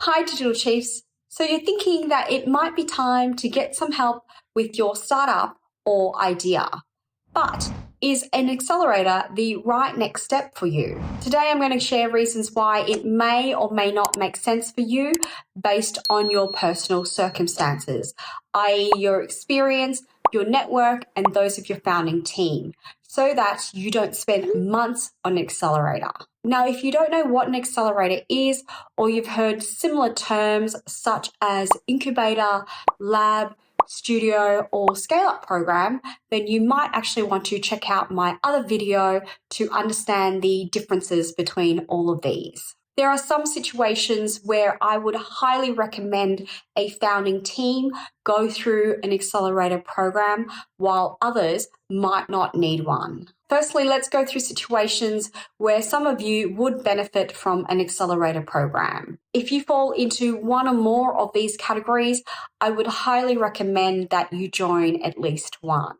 Hi, Digital Chiefs. So you're thinking that it might be time to get some help with your startup or idea, but is an accelerator the right next step for you? Today, I'm going to share reasons why it may or may not make sense for you based on your personal circumstances, i.e. your experience, your network, and those of your founding team, so that you don't spend months on an accelerator. Now, if you don't know what an accelerator is, or you've heard similar terms such as incubator, lab, studio, or scale-up program, then you might actually want to check out my other video to understand the differences between all of these. There are some situations where I would highly recommend a founding team go through an accelerator program, while others might not need one. Firstly, let's go through situations where some of you would benefit from an accelerator program. If you fall into one or more of these categories, I would highly recommend that you join at least one.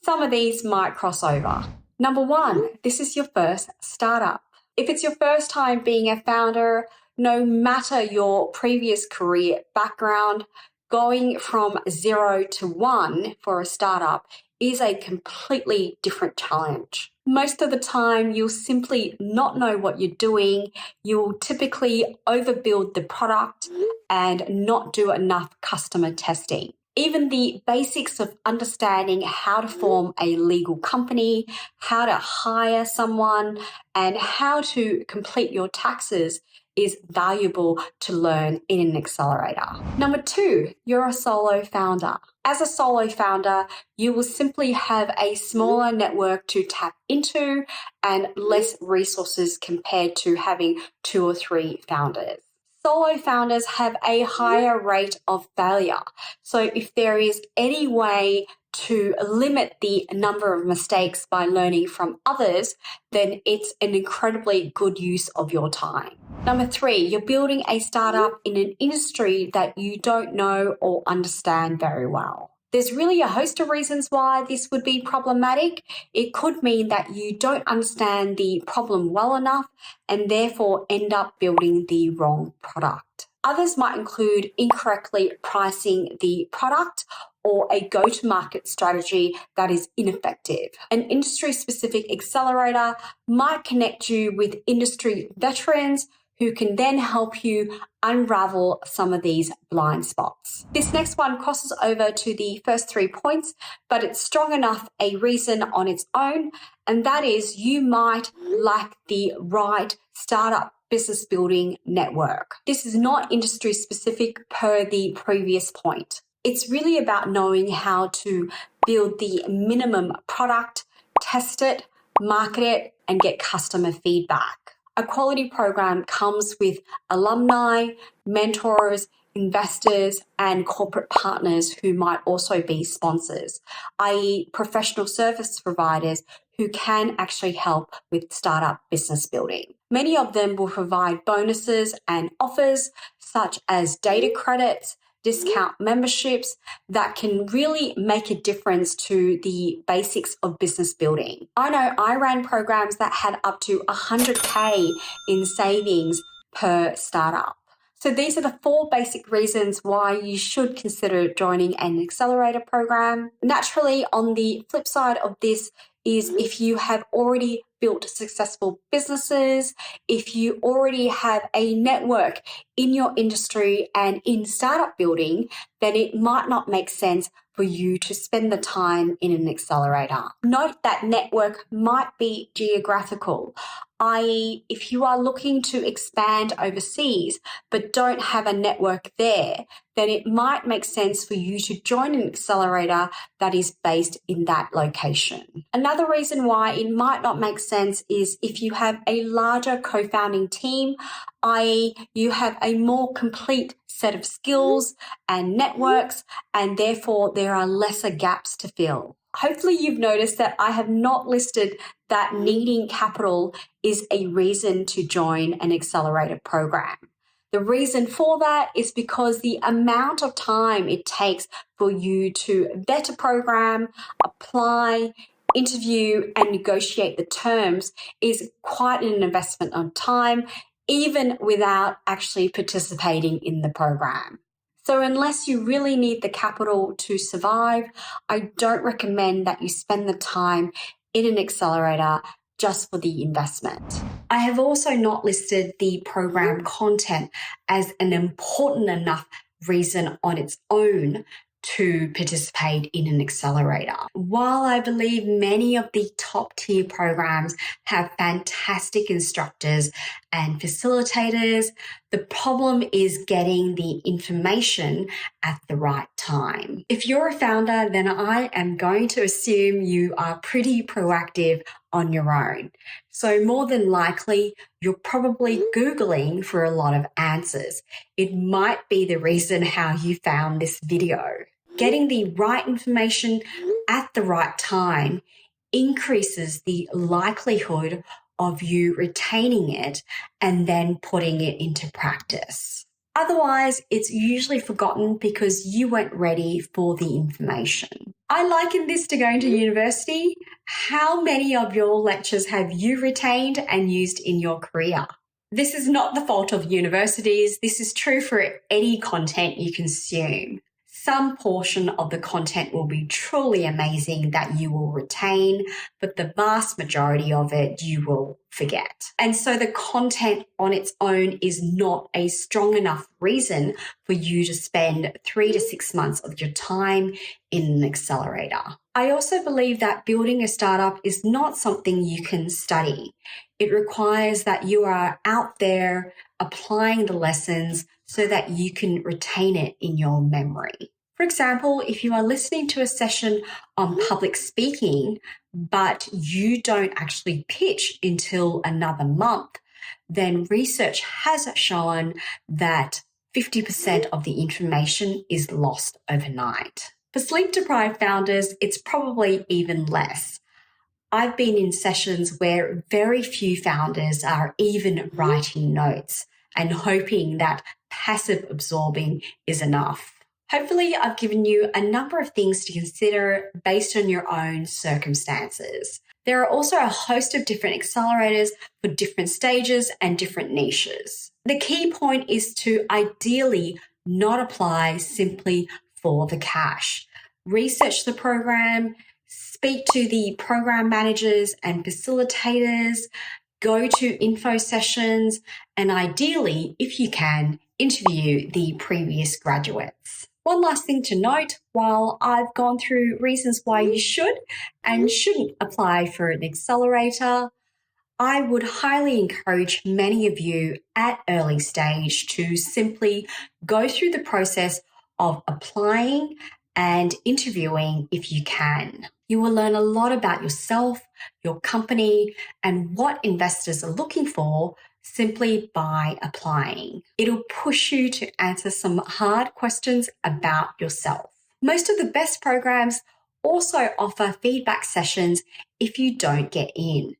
Some of these might cross over. Number one, this is your first startup. If it's your first time being a founder, no matter your previous career background, going from 0 to 1 for a startup is a completely different challenge. Most of the time, you'll simply not know what you're doing. You'll typically overbuild the product and not do enough customer testing. Even the basics of understanding how to form a legal company, how to hire someone, and how to complete your taxes is valuable to learn in an accelerator. Number two, you're a solo founder. As a solo founder, you will simply have a smaller network to tap into and less resources compared to having 2 or 3 founders. Solo founders have a higher rate of failure. So if there is any way to limit the number of mistakes by learning from others, then it's an incredibly good use of your time. Number 3, you're building a startup in an industry that you don't know or understand very well. There's really a host of reasons why this would be problematic. It could mean that you don't understand the problem well enough and therefore end up building the wrong product. Others might include incorrectly pricing the product or a go-to-market strategy that is ineffective. An industry-specific accelerator might connect you with industry veterans who can then help you unravel some of these blind spots. This next one crosses over to the first 3 points, but it's strong enough a reason on its own, and that is you might lack the right startup business building network. This is not industry specific per the previous point. It's really about knowing how to build the minimum product, test it, market it, and get customer feedback. A quality program comes with alumni, mentors, investors, and corporate partners who might also be sponsors, i.e. professional service providers who can actually help with startup business building. Many of them will provide bonuses and offers such as data credits, discount memberships that can really make a difference to the basics of business building. I know I ran programs that had up to 100K in savings per startup. So these are the 4 basic reasons why you should consider joining an accelerator program. Naturally, on the flip side of this is if you have already built successful businesses, if you already have a network in your industry and in startup building, then it might not make sense for you to spend the time in an accelerator. Note that network might be geographical, i.e. if you are looking to expand overseas but don't have a network there, then it might make sense for you to join an accelerator that is based in that location. Another reason why it might not make sense is if you have a larger co-founding team, i.e. you have a more complete set of skills and networks, and therefore there are lesser gaps to fill. Hopefully you've noticed that I have not listed that needing capital is a reason to join an accelerator program. The reason for that is because the amount of time it takes for you to vet a program, apply, interview, and negotiate the terms is quite an investment of time, even without actually participating in the program. So unless you really need the capital to survive, I don't recommend that you spend the time in an accelerator just for the investment. I have also not listed the program content as an important enough reason on its own to participate in an accelerator. While I believe many of the top tier programs have fantastic instructors and facilitators, the problem is getting the information at the right time. If you're a founder, then I am going to assume you are pretty proactive on your own. So more than likely, you're probably Googling for a lot of answers. It might be the reason how you found this video. Getting the right information at the right time increases the likelihood of you retaining it and then putting it into practice. Otherwise, it's usually forgotten because you weren't ready for the information. I liken this to going to university. How many of your lectures have you retained and used in your career? This is not the fault of universities. This is true for any content you consume. Some portion of the content will be truly amazing that you will retain, but the vast majority of it you will forget. And so the content on its own is not a strong enough reason for you to spend 3 to 6 months of your time in an accelerator. I also believe that building a startup is not something you can study. It requires that you are out there applying the lessons so that you can retain it in your memory. For example, if you are listening to a session on public speaking, but you don't actually pitch until another month, then research has shown that 50% of the information is lost overnight. For sleep-deprived founders, it's probably even less. I've been in sessions where very few founders are even writing notes and hoping that passive absorbing is enough. Hopefully, I've given you a number of things to consider based on your own circumstances. There are also a host of different accelerators for different stages and different niches. The key point is to ideally not apply simply for the cash. Research the program, speak to the program managers and facilitators, go to info sessions, and ideally, if you can, interview the previous graduates. One last thing to note, while I've gone through reasons why you should and shouldn't apply for an accelerator, I would highly encourage many of you at early stage to simply go through the process of applying and interviewing if you can. You will learn a lot about yourself, your company, and what investors are looking for simply by applying. It'll push you to answer some hard questions about yourself. Most of the best programs also offer feedback sessions if you don't get in.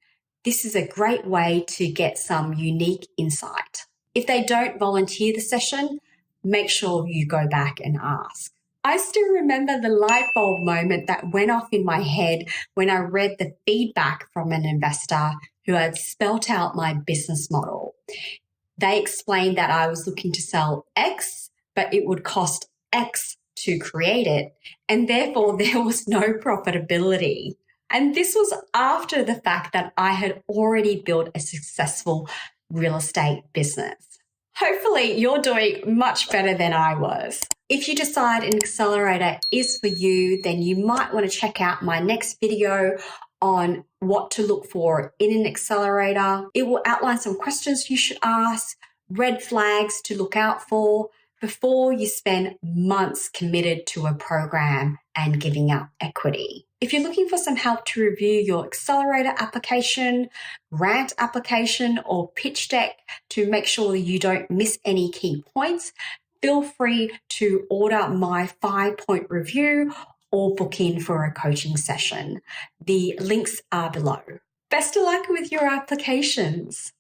This is a great way to get some unique insight. If they don't volunteer the session, make sure you go back and ask. I still remember the light bulb moment that went off in my head when I read the feedback from an investor who had spelt out my business model. They explained that I was looking to sell X, but it would cost X to create it, and therefore there was no profitability. And this was after the fact that I had already built a successful real estate business. Hopefully, you're doing much better than I was. If you decide an accelerator is for you, then you might want to check out my next video on what to look for in an accelerator. It will outline some questions you should ask, red flags to look out for before you spend months committed to a program and giving up equity. If you're looking for some help to review your accelerator application, grant application, or pitch deck to make sure you don't miss any key points, feel free to order my 5-point review or book in for a coaching session. The links are below. Best of luck with your applications.